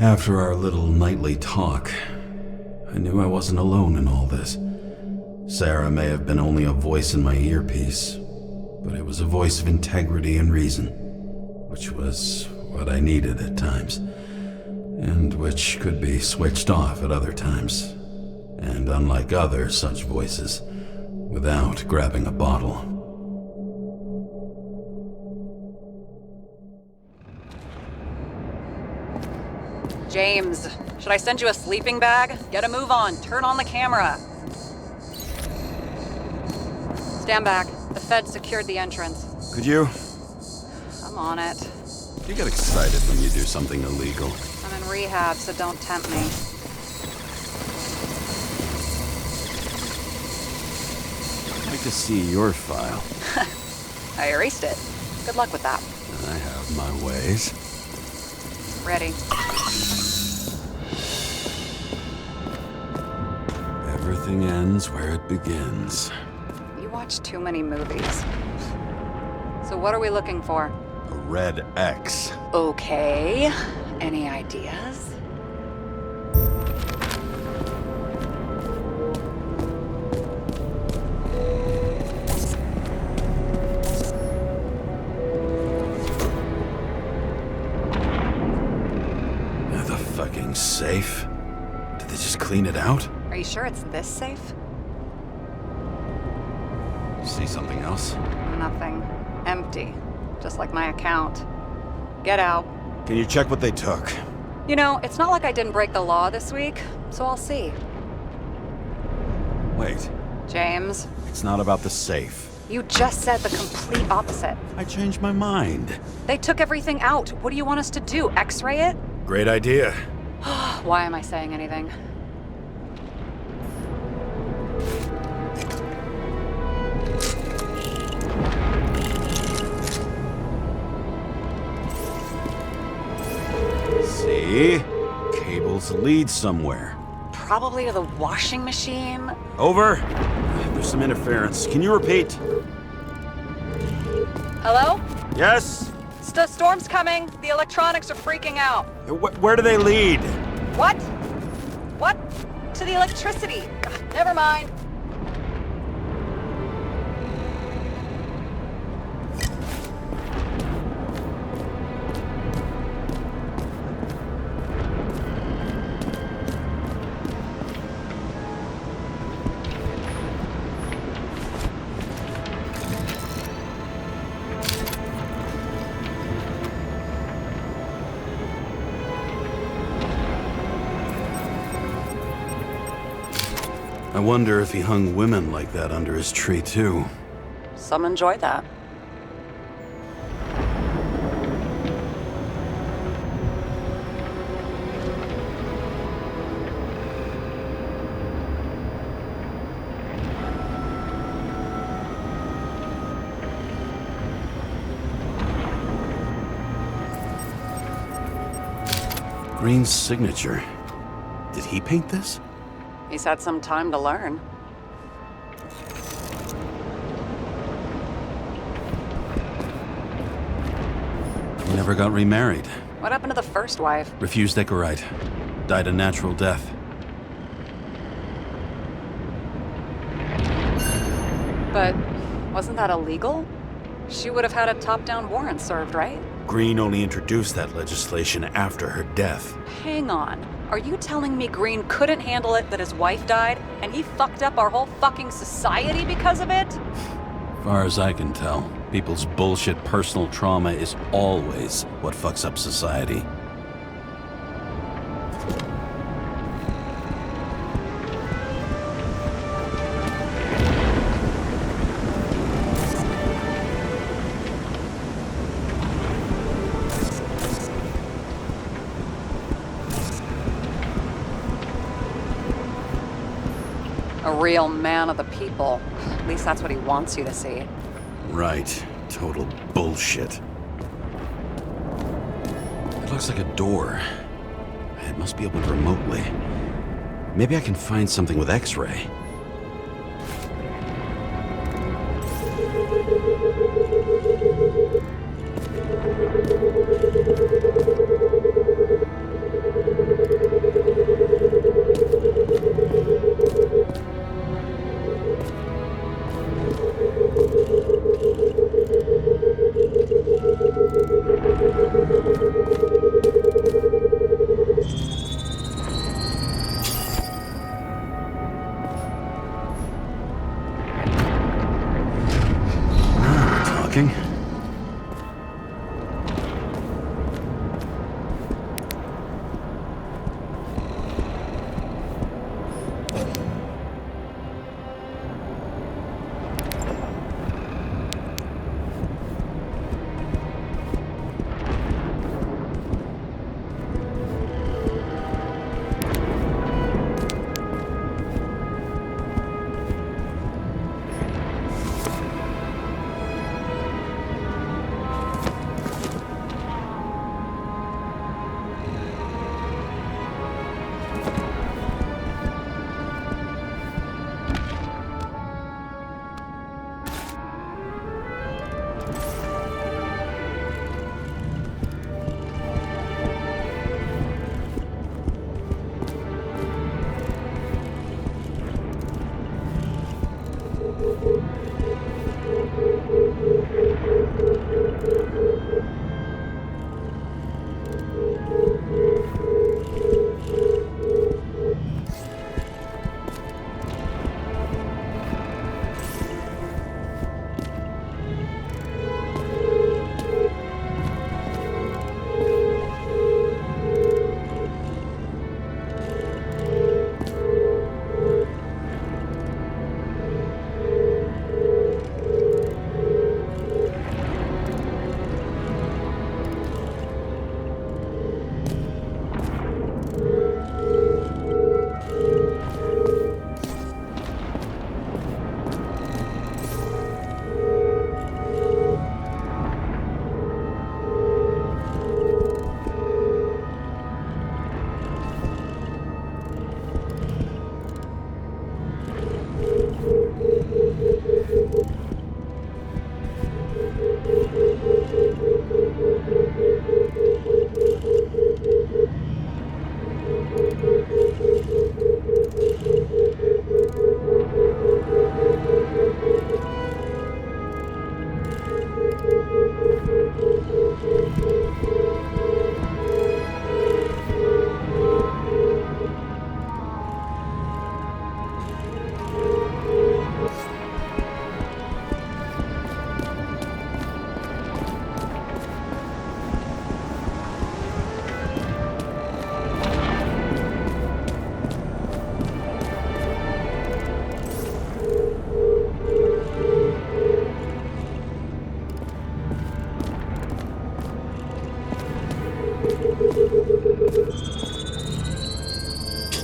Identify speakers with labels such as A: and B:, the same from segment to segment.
A: After our little nightly talk, I knew I wasn't alone in all this. Sarah may have been only a voice in my earpiece, but it was a voice of integrity and reason, which was what I needed at times, and which could be switched off at other times, and unlike other such voices, without grabbing a bottle.
B: James, should I send you a sleeping bag? Get a move on. Turn on the camera. Stand back. The Fed secured the entrance.
A: Could you?
B: I'm on it.
A: You get excited when you do something illegal.
B: I'm in rehab, so don't tempt me.
A: I'd like to see your file.
B: I erased it. Good luck with that.
A: I have my ways.
B: Ready.
A: Everything ends where it begins.
B: You watch too many movies. So what are we looking for?
A: A red X.
B: Okay. Any ideas?
A: The fucking safe? Did they just clean it out?
B: Are you sure it's this safe?
A: See something else?
B: Nothing. Empty. Just like my account. Get out.
A: Can you check what they took?
B: You know, it's not like I didn't break the law this week, so I'll see.
A: Wait,
B: James,
A: it's not about the safe.
B: you just said the complete opposite.
A: I changed my mind.
B: They took everything out. What do you want us to do? X-ray it?
A: Great idea.
B: Why am I saying anything?
A: See? Cables lead somewhere.
B: Probably to the washing machine.
A: Over. There's some interference. Can you repeat?
B: Hello?
A: Yes?
B: Storm's coming. The electronics are freaking out.
A: Where do they lead?
B: What? What? To the electricity. Ugh, never mind.
A: I wonder if he hung women like that under his tree, too.
B: Some enjoy that.
A: Green's signature. Did he paint this?
B: He's had some time to learn.
A: He never got remarried.
B: What happened to the first wife?
A: Refused Ecorite. Died a natural death.
B: But wasn't that illegal? She would have had a top-down warrant served, right?
A: Green only introduced that legislation after her death.
B: Hang on. Are you telling me Green couldn't handle it that his wife died, and he fucked up our whole fucking society because of it?
A: Far as I can tell, people's bullshit personal trauma is always what fucks up society.
B: A real man of the people. At least that's what he wants you to see.
A: Right. Total bullshit. It looks like a door. It must be opened remotely. Maybe I can find something with X-ray. talking?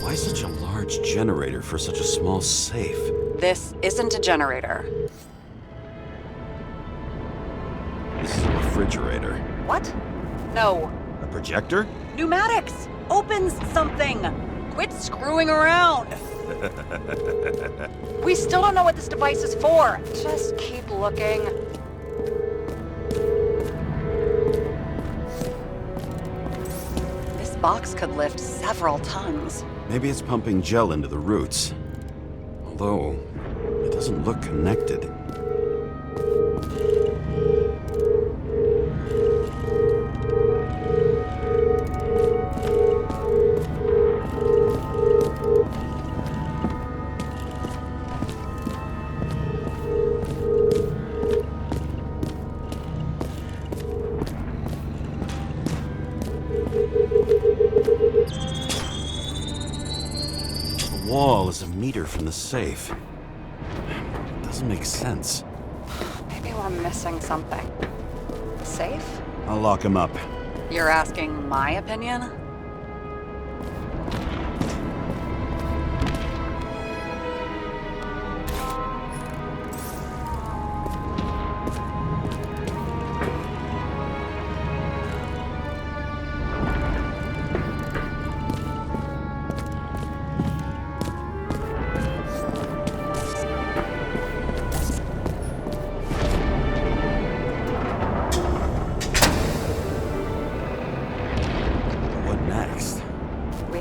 A: Why such a large generator for such a small safe?
B: This isn't a generator.
A: This is a refrigerator.
B: What? No.
A: A projector?
B: Pneumatics! Opens something! Quit screwing around! We still don't know what this device is for. Just keep looking. This box could lift several tons.
A: Maybe it's pumping gel into the roots. Although, it doesn't look connected. The wall is a meter from the safe. It doesn't make sense.
B: Maybe we're missing something. Safe?
A: I'll lock him up.
B: You're asking my opinion?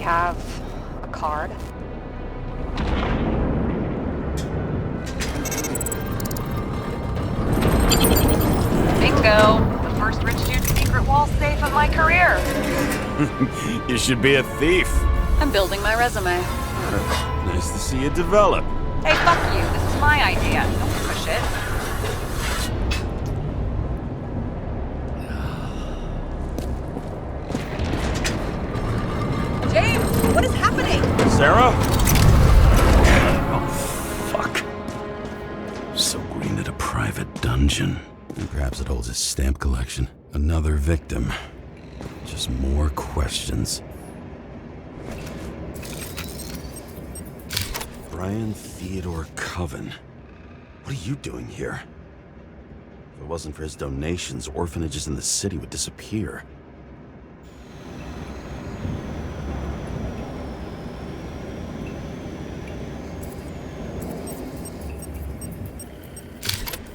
B: Have a card. Bingo! The first rich dude's secret wall safe of my career.
A: You should be a thief.
B: I'm building my resume.
A: Nice to see you develop.
B: Hey, fuck you. This is my idea. Don't push it.
A: Sarah? Oh, fuck. So Green at a private dungeon. And perhaps it holds his stamp collection. Another victim. Just more questions. Brian Theodore Coven. What are you doing here? If it wasn't for his donations, orphanages in the city would disappear.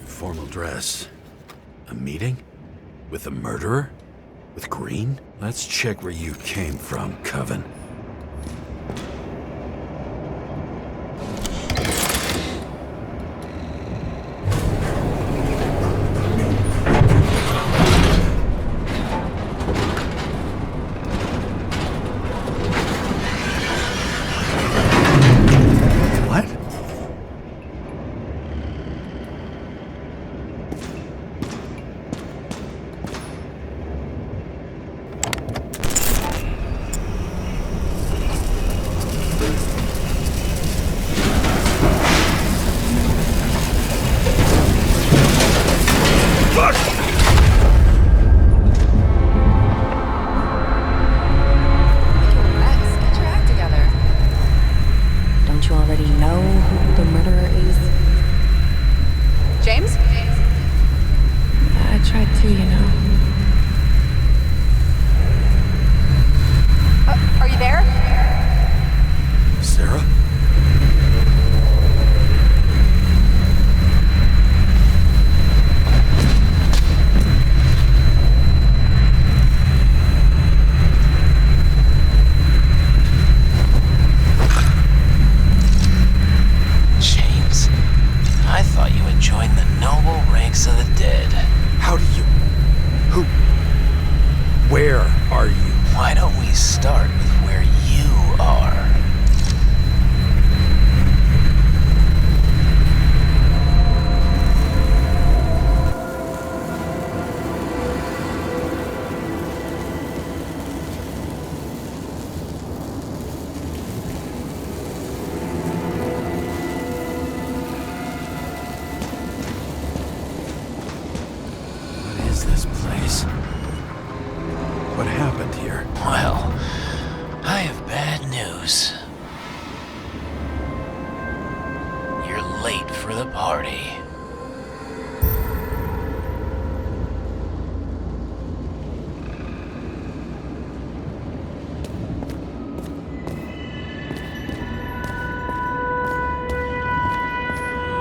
A: Formal dress. A meeting? With a murderer? With Green? Let's check where you came from, Coven.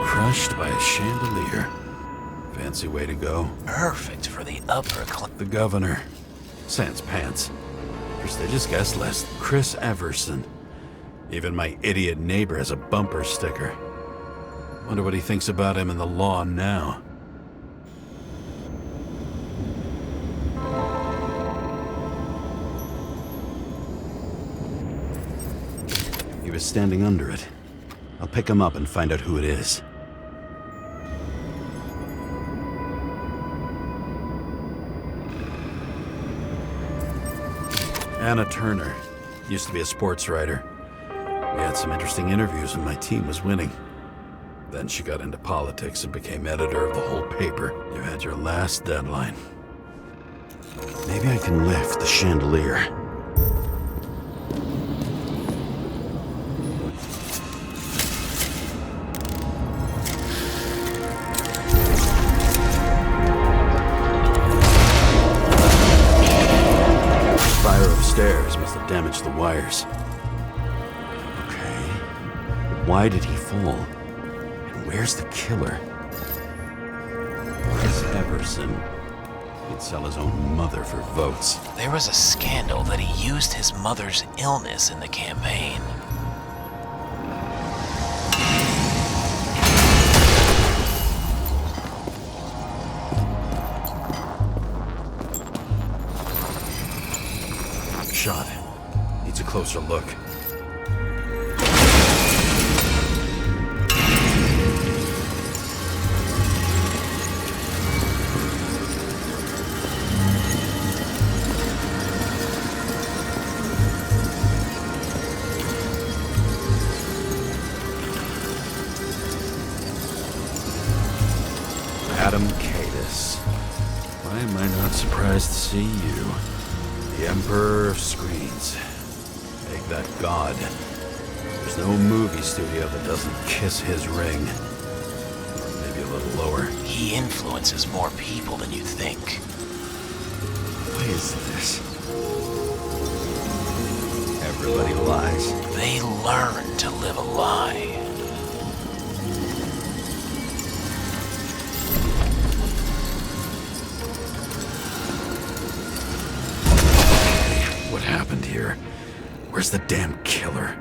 A: Crushed by a chandelier. Fancy way to go.
C: Perfect for the upper class.
A: The governor. Sans pants. Prestigious guest list. Chris Everson. Even my idiot neighbor has a bumper sticker. Wonder what he thinks about him in the law now. He was standing under it. I'll pick him up and find out who it is. Anna Turner. Used to be a sports writer. We had some interesting interviews when my team was winning. Then she got into politics and became editor of the whole paper. You had your last deadline. Maybe I can lift the chandelier. Fire upstairs must have damaged the wires. Okay. Why did he fall? Where's the killer? Chris Everson. He'd sell his own mother for votes.
C: There was a scandal that he used his mother's illness in the campaign.
A: Shot. Needs a closer look. Welcome, Cadus. Why am I not surprised to see you? The Emperor of Screens. Make that god. There's no movie studio that doesn't kiss his ring. Or maybe a little lower.
C: He influences more people than you think.
A: What is this? Everybody lies.
C: They learn to live a lie.
A: What happened here? Where's the damn killer?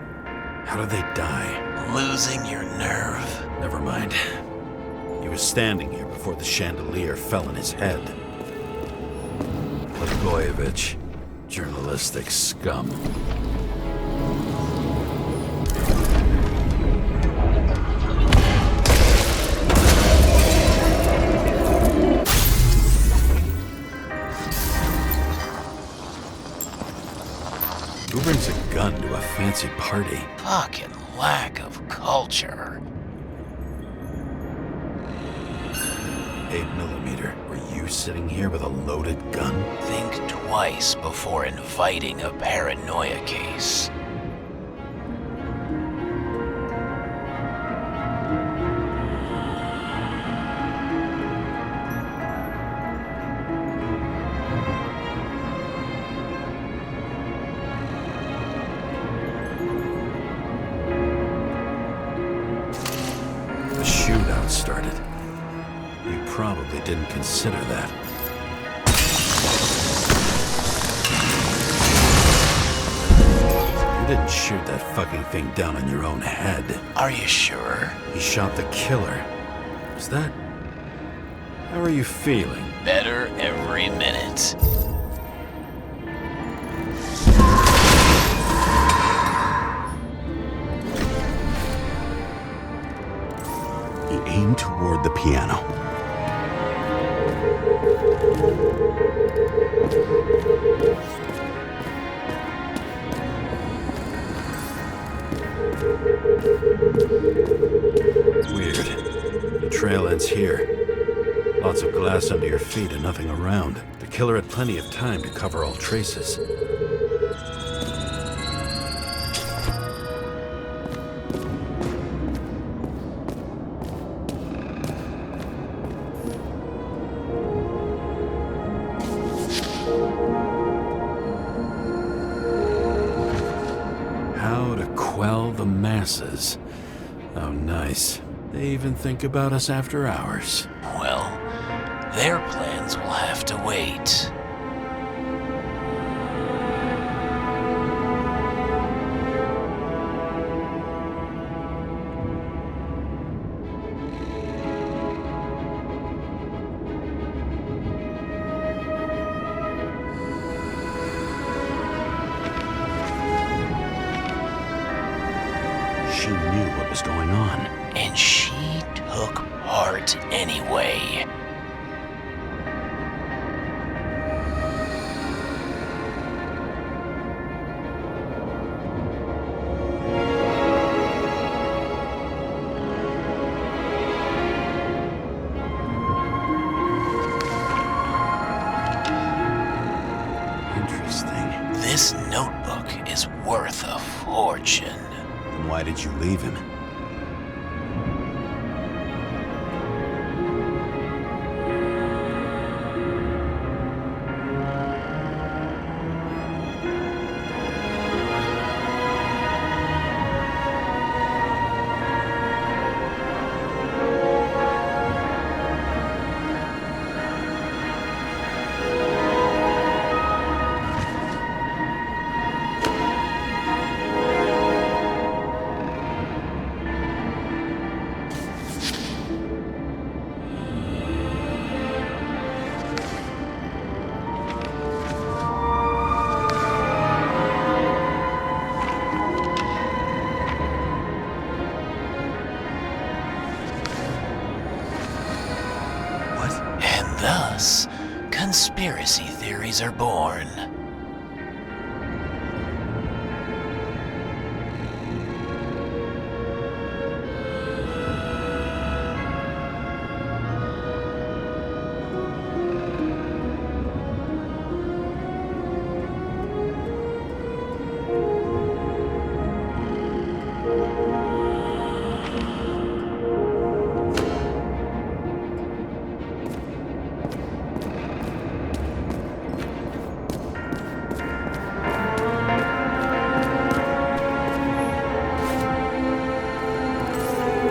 A: How did they die?
C: Losing your nerve.
A: Never mind. He was standing here before the chandelier fell on his head. Blagojevich, journalistic scum. Who brings a gun to a fancy party?
C: Fucking lack of culture.
A: 8mm. Were you sitting here with a loaded gun?
C: Think twice before inviting a paranoia case.
A: The shootout started. You probably didn't consider that. You didn't shoot that fucking thing down on your own head.
C: Are you sure?
A: He shot the killer. Is that... How are you feeling?
C: Better every minute.
A: He aimed toward the piano. Weird. The trail ends here. Lots of glass under your feet and nothing around. The killer had plenty of time to cover all traces. How to quell the masses. Oh, nice. They even think about us after hours.
C: Well, their plans will have to wait.
A: She knew what was going on.
C: And she took part anyway.
A: Interesting.
C: This notebook is worth a fortune.
A: Then why did you leave him?
C: Thus, conspiracy theories are born.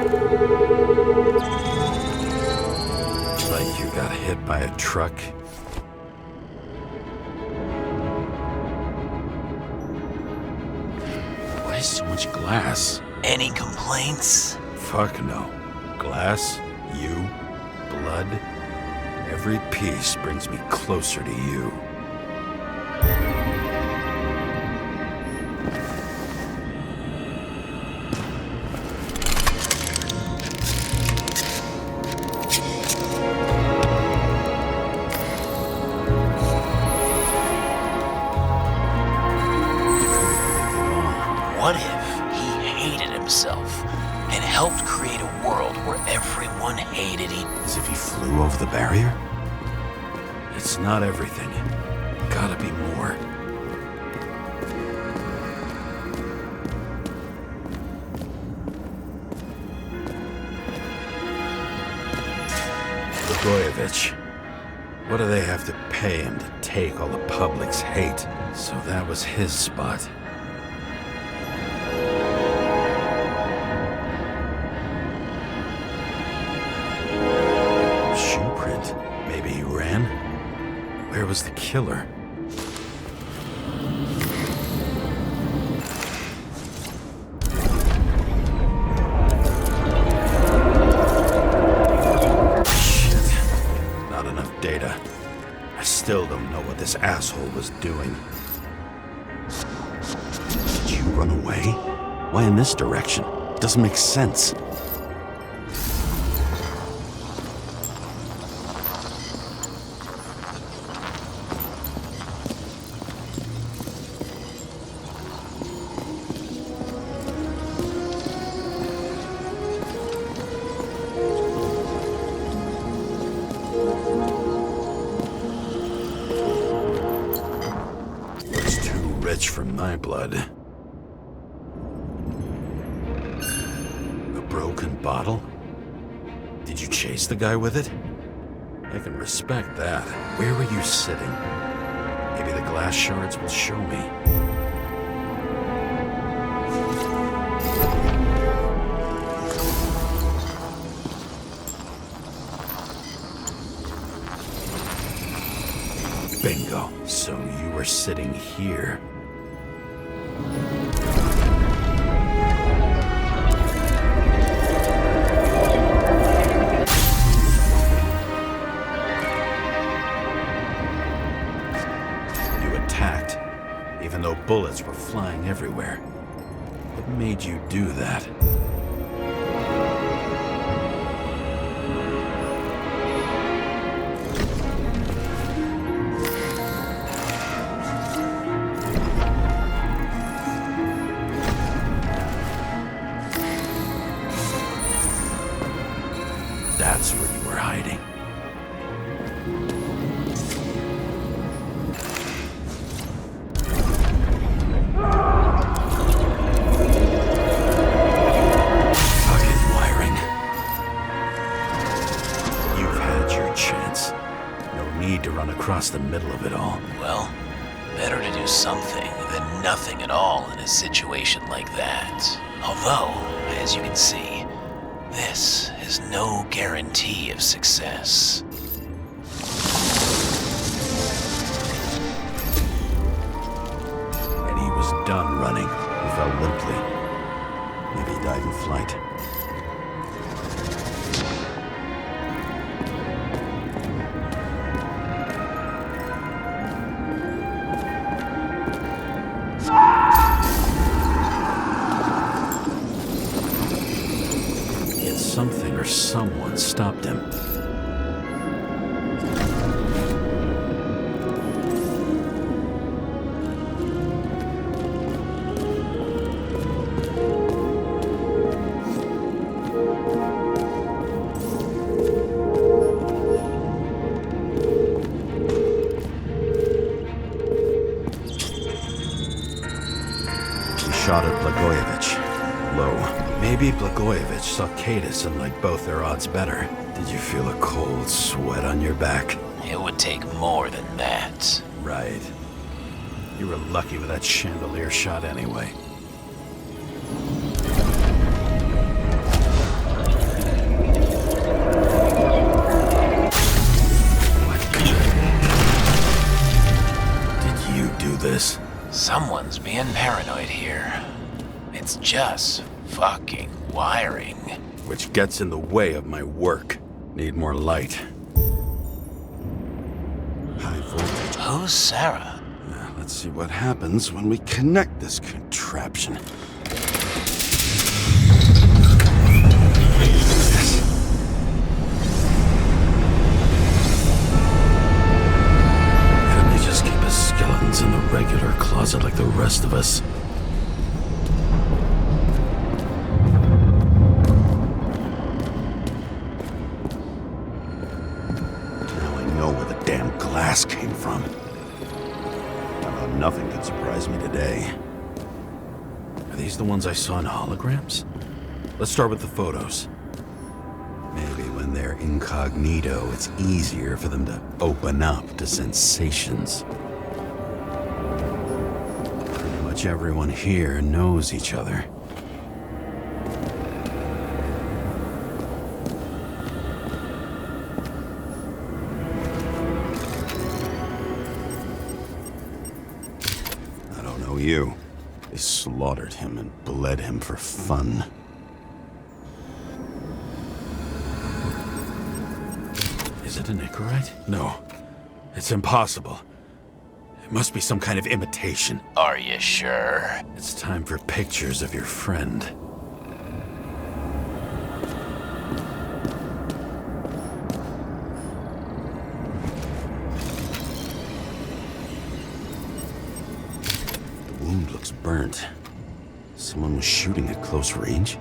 A: Like you got hit by a truck? Why so much glass?
C: Any complaints?
A: Fuck no. Glass, you, blood. Every piece brings me closer to you.
C: What if he hated himself and helped create a world where everyone hated him?
A: As if he flew over the barrier? It's not everything. Gotta be more. Blagojevich. What do they have to pay him to take all the public's hate? So that was his spot. Shoe print. Maybe he ran? Where was the killer? Data. I still don't know what this asshole was doing. Did you run away? Why in this direction? It doesn't make sense. From my blood. A broken bottle? Did you chase the guy with it? I can respect that. Where were you sitting? Maybe the glass shards will show me. Bingo. So you were sitting here. Even though bullets were flying everywhere. What made you do that? That's where you were hiding. Across the middle of it all.
C: Well, better to do something than nothing at all in a situation like that. Although, as you can see, this is no guarantee of success.
A: And he was done running. He fell limply. Maybe he died in flight. Something or someone stopped him. He shot at Blagojevich. Low. Maybe Blagojevich saw Cadis and liked both their odds better. Did you feel a cold sweat on your back?
C: It would take more than that.
A: Right. You were lucky with that chandelier shot anyway.
C: just fucking wiring.
A: Which gets in the way of my work. Need more light. High voltage.
C: Who's Sarah?
A: Now, let's see what happens when we connect this contraption. Couldn't he just keep his skeletons in the regular closet like the rest of us? Glass came from. Nothing could surprise me today. Are these the ones I saw in holograms? Let's start with the photos. Maybe when they're incognito, it's easier for them to open up to sensations. Pretty much everyone here knows each other. You. They slaughtered him and bled him for fun. Is it an Icarite? No. It's impossible. It must be some kind of imitation.
C: Are you sure?
A: It's time for pictures of your friend. Looks burnt. Someone was shooting at close range?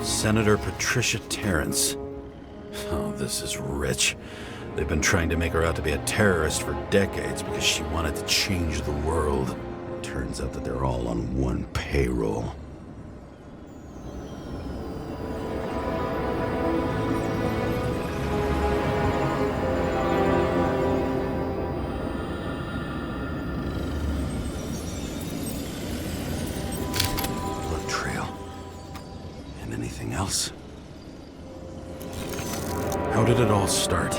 A: Senator Patricia Terrence. Oh, this is rich. They've been trying to make her out to be a terrorist for decades because she wanted to change the world. Turns out that they're all on one payroll. Else. How did it all start?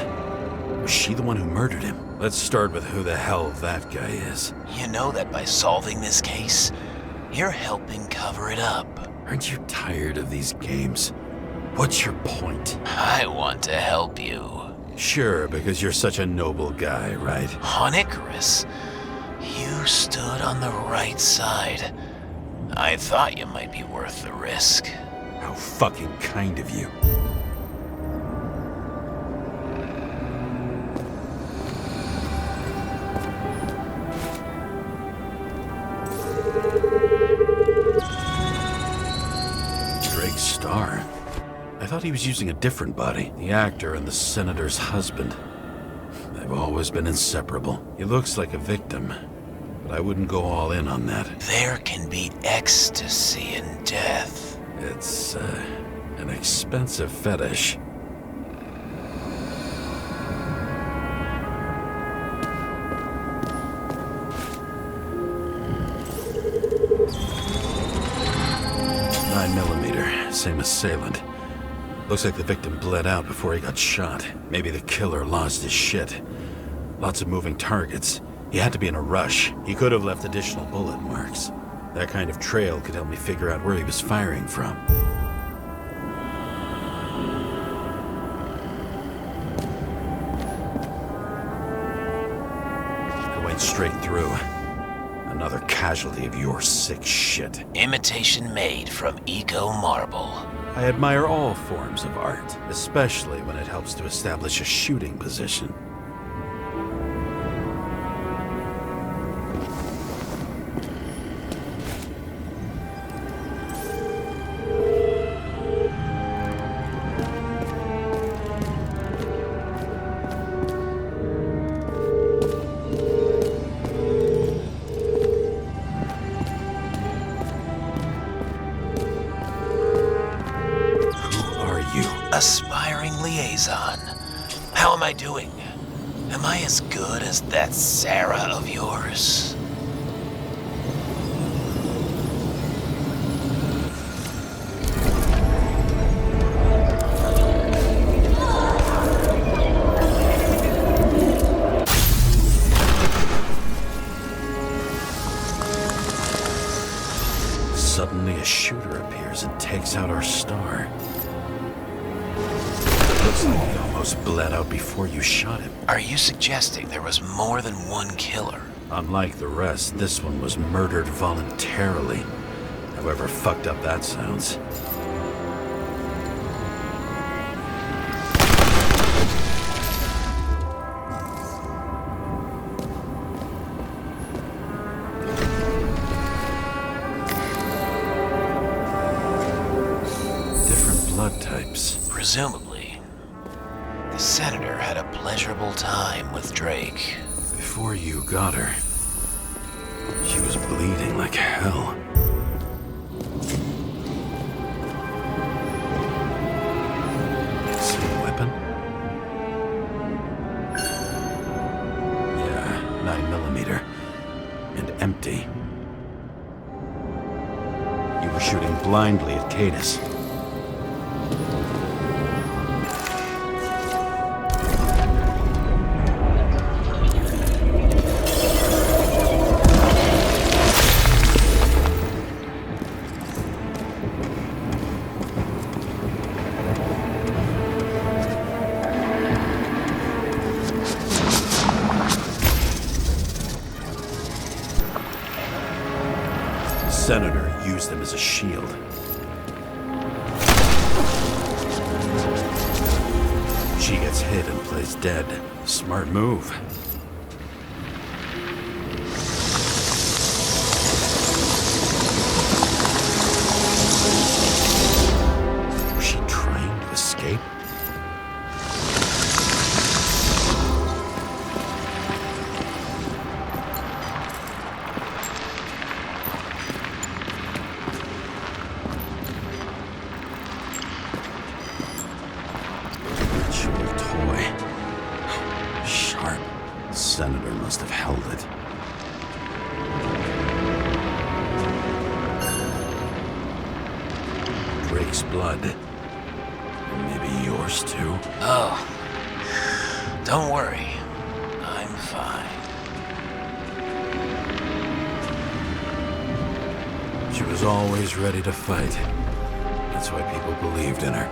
A: Was she the one who murdered him? Let's start with who the hell that guy is.
C: You know that by solving this case, you're helping cover it up.
A: Aren't you tired of these games? What's your point?
C: I want to help you.
A: Sure, because you're such a noble guy, right?
C: On Icarus, you stood on the right side. I thought you might be worth the risk.
A: How fucking kind of you. Drake Starr? I thought he was using a different body. The actor and the senator's husband. They've always been inseparable. He looks like a victim, but I wouldn't go all in on that.
C: There can be ecstasy in death.
A: It's, an expensive fetish. .9mm, same assailant. Looks like the victim bled out before he got shot. Maybe the killer lost his shit. Lots of moving targets. He had to be in a rush. He could have left additional bullet marks. That kind of trail could help me figure out where he was firing from. I went straight through. Another casualty of your sick shit.
C: Imitation made from eco marble.
A: I admire all forms of art, especially when it helps to establish a shooting position.
C: Aspiring liaison. How am I doing? Am I as good as that Sarah of yours?
A: Suddenly a shooter appears and takes out our star. It looks like he almost bled out before you shot him.
C: Are you suggesting there was more than one killer?
A: Unlike the rest, this one was murdered voluntarily. However fucked up that sounds. Blood types.
C: Presumably, the senator had a pleasurable time with Drake.
A: Before you got her, she was bleeding like hell. Same weapon? Yeah, 9mm. And empty. You were shooting blindly at Cadus. Senator used them as a shield. She gets hit and plays dead. Smart move. Was she trying to escape? Senator must have held it. Drake's blood. Maybe yours too?
C: Oh, don't worry. I'm fine.
A: She was always ready to fight. That's why people believed in her.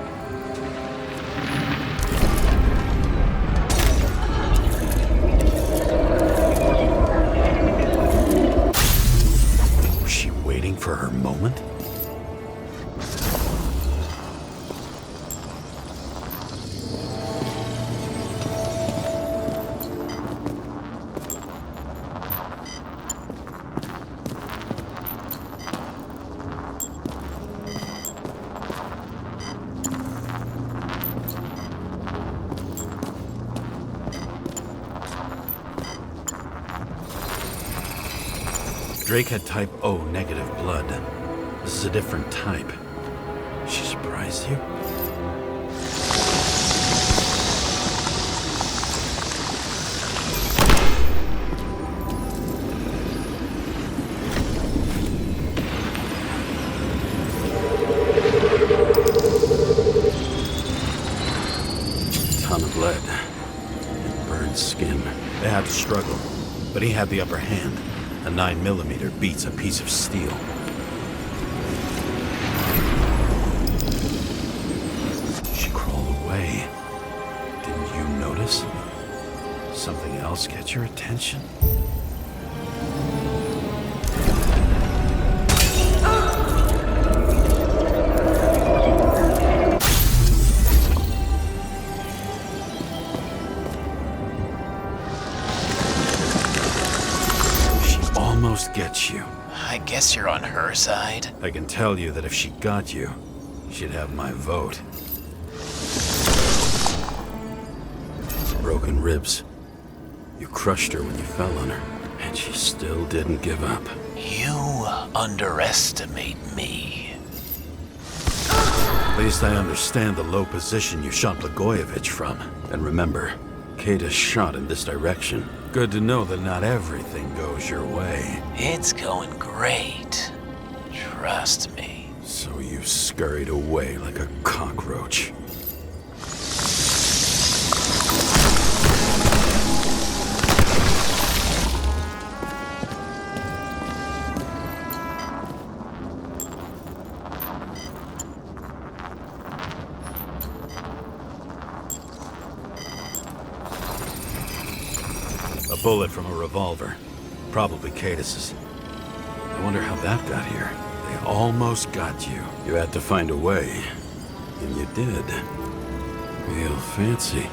A: For her moment? Drake had type O negative blood. This is a different type. She surprised you? Ton of lead. And burned skin. They had to struggle, but he had the upper hand. A 9mm beats a piece of steel. She crawled away. Didn't you notice? Something else get your attention? Get you.
C: I guess you're on her side.
A: I can tell you that if she got you, she'd have my vote. Broken ribs. You crushed her when you fell on her, and she still didn't give up.
C: You underestimate me.
A: At least I understand the low position you shot Blagojevich from. And remember, Cadus shot in this direction. Good to know that not everything goes your way.
C: It's going great. Trust me.
A: So you scurried away like a cockroach. bullet from a revolver. Probably Cadis's. I wonder how that got here. They almost got you. You had to find a way. And you did. Real fancy.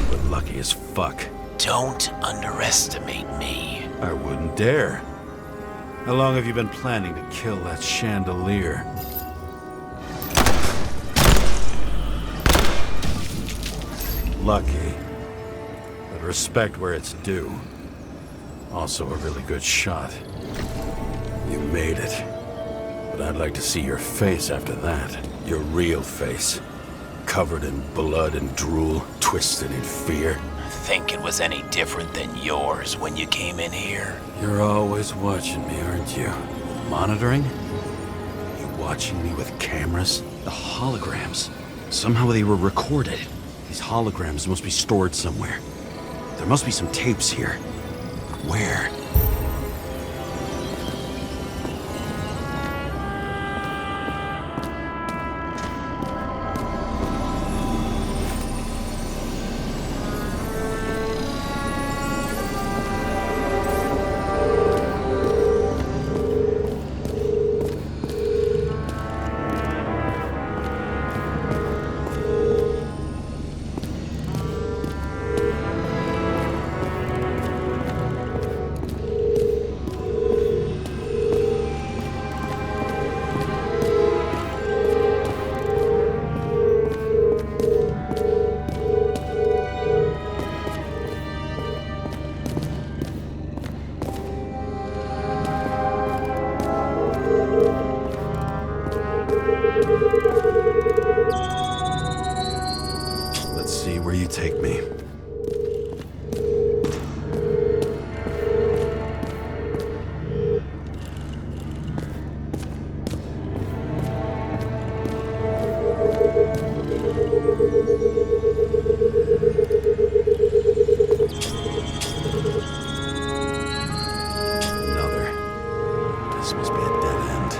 A: You were lucky as fuck.
C: Don't underestimate me.
A: I wouldn't dare. How long have you been planning to kill that chandelier? Lucky. But respect where it's due. Also a really good shot. You made it. But I'd like to see your face after that. Your real face. Covered in blood and drool, twisted in fear.
C: Think it was any different than yours when you came in here?
A: You're always watching me, aren't you? Monitoring? You watching me with cameras? The holograms. Somehow they were recorded. These holograms must be stored somewhere. There must be some tapes here. Where? Let's see where you take me. Another. This must be a dead end.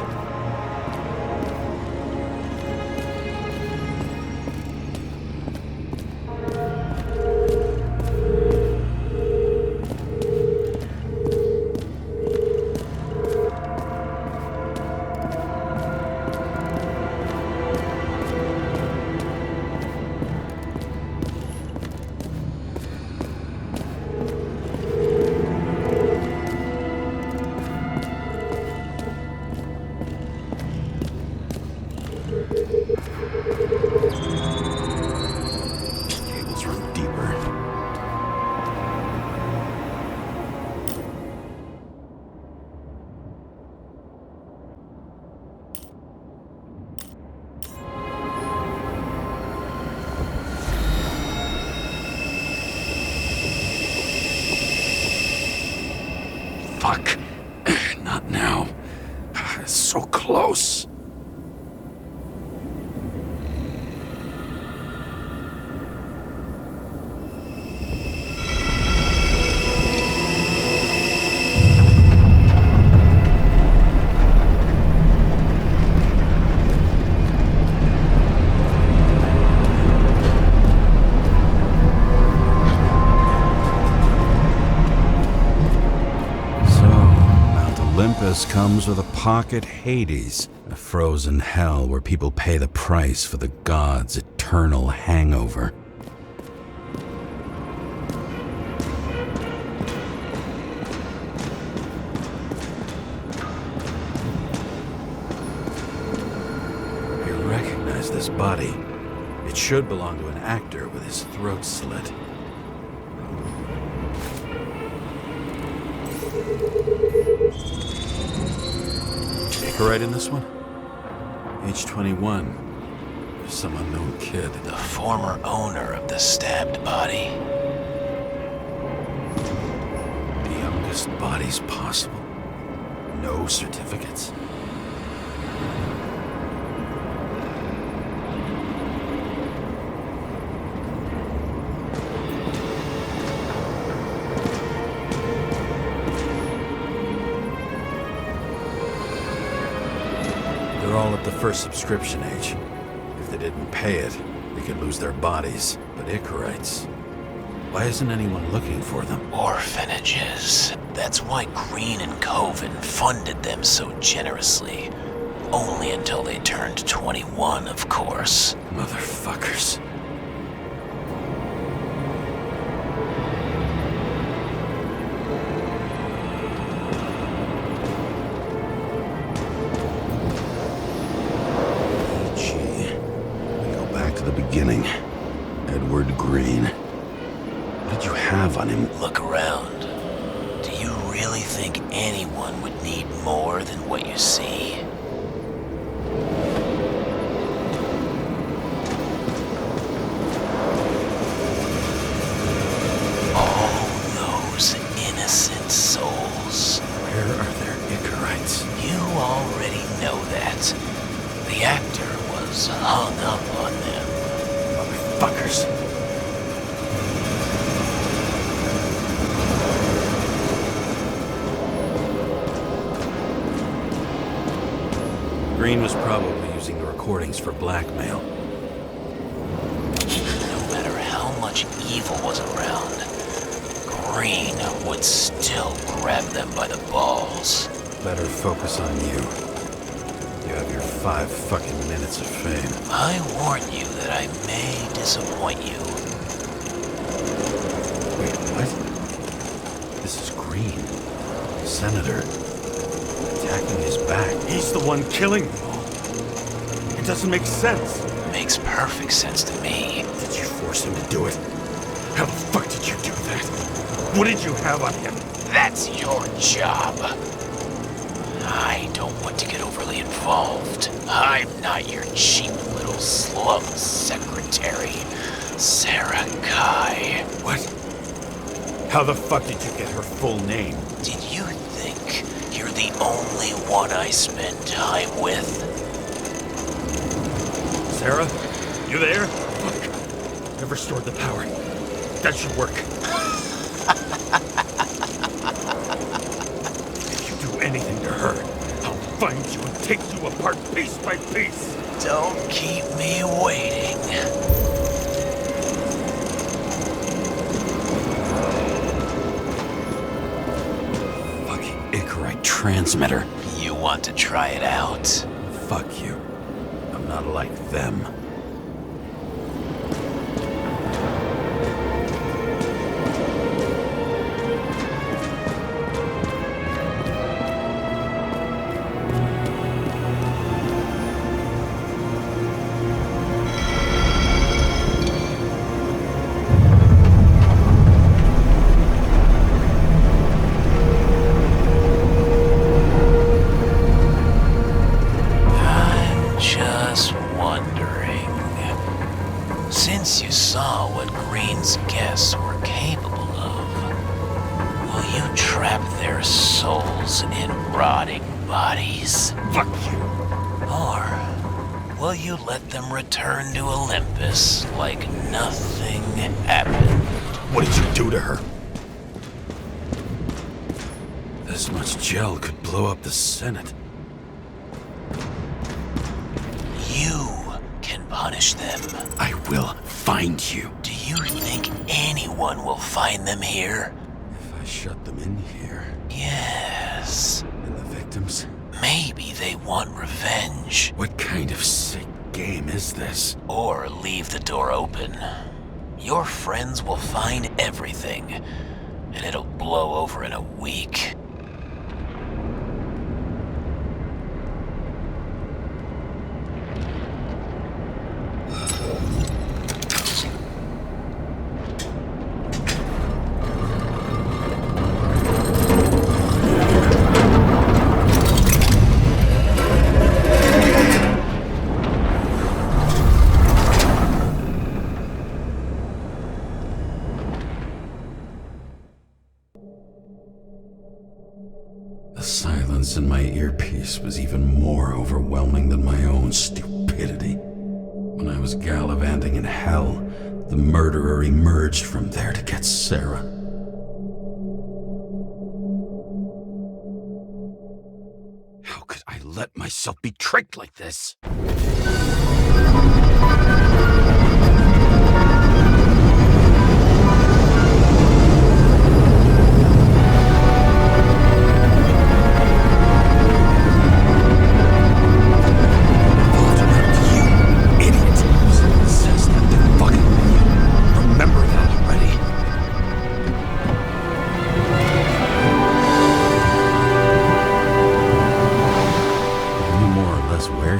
A: Cables run deeper. Fuck. Not now. It's so close. Olympus comes with a pocket Hades, a frozen hell where people pay the price for the gods' eternal hangover. I recognize this body. It should belong to an actor with his throat slit. Right in this one? Age 21. Some unknown kid.
C: The former owner of the stabbed body.
A: The youngest bodies possible. No certificates. They're all at the first subscription age. If they didn't pay it, they could lose their bodies. But Icarites, why isn't anyone looking for them?
C: Orphanages. That's why Green and Coven funded them so generously. Only until they turned 21, of course.
A: Motherfuckers. Luigi. We go back to the beginning. Edward Green. What did you have on him?
C: Look around. Do you really think anyone would need more than what you see? All those innocent souls.
A: Where are their Icarites?
C: You already know that. The actor was hung up on them.
A: Motherfuckers. Green was probably using the recordings for blackmail.
C: No matter how much evil was around, Green would still grab them by the balls.
A: Better focus on you. You have your 5 fucking minutes of fame.
C: I warn you that I may disappoint you.
A: Wait, what? This is Green. Senator. Attacking his back.
D: He's the one killing them all. It doesn't make sense.
C: Makes perfect sense to me.
D: Did you force him to do it? How the fuck did you do that? What did you have on him?
C: That's your job. I don't want to get overly involved. I'm not your cheap little slum secretary, Sarah Kai.
D: What? How the fuck did you get her full name?
C: Did you think you're the only one I spend time with?
D: Sarah? You there? Fuck. Never stored the power. That should work. If you do anything to her, I'll find you and take you apart piece by piece.
C: Don't keep me waiting.
A: Fucking Icarite transmitter.
C: You want to try it out?
A: Fuck you. I'm not like them.
C: Just wondering, since you saw what Green's guests were capable of, will you trap their souls in rotting bodies?
D: Fuck you.
C: Or will you let them return to Olympus like nothing happened?
A: What did you do to her? This much gel could blow up the Senate.
C: You can punish them.
A: I will find you.
C: Do you think anyone will find them here?
A: If I shut them in here,
C: Yes.
A: and the victims?
C: Maybe they want revenge.
A: What kind of sick game is this?
C: Or leave the door open. Your friends will find everything, and it'll blow over in a week.
A: The silence in my earpiece was even more overwhelming than my own stupidity. When I was gallivanting in hell, the murderer emerged from there to get Sarah. How could I let myself be tricked like this.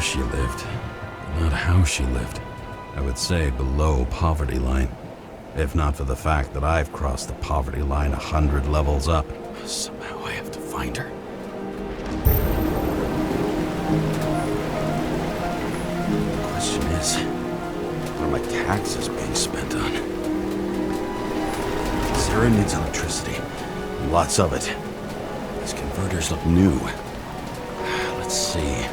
A: She lived, not how she lived. I would say below poverty line, if not for the fact that I've crossed the poverty line 100 levels up. Somehow I have to find her. The question is, what are my taxes being spent on? Sarah needs electricity, and lots of it. These converters look new. Let's see.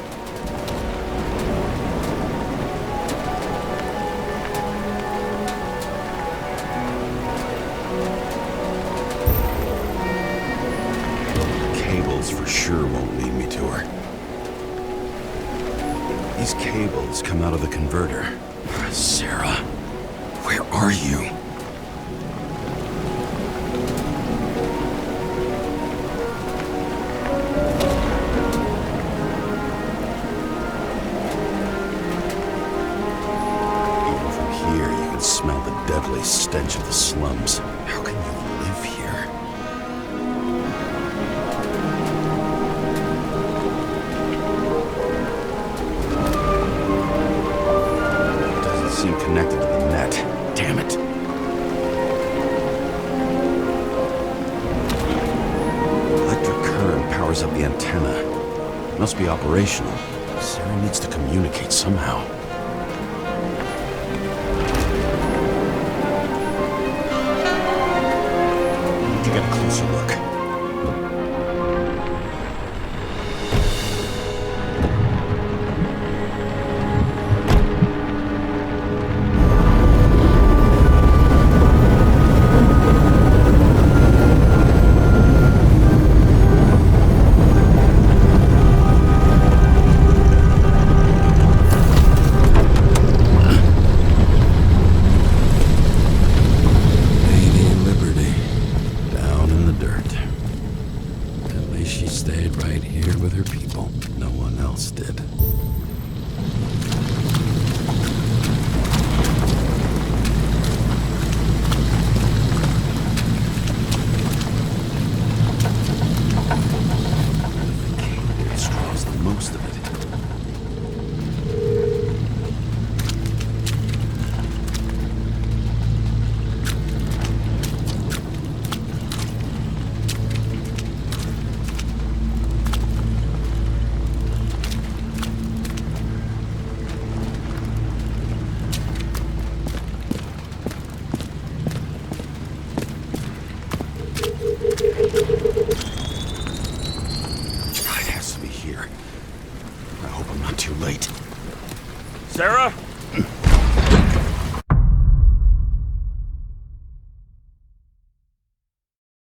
A: For sure won't lead me to her. These cables come out of the converter. Sarah, where are you? Even from here, you can smell the deadly stench of the slums. How can you live here? Connected to the net. Damn it. Electric current powers up the antenna. Must be operational. Sarah needs to communicate somehow. Need to get a closer look.
D: Sarah?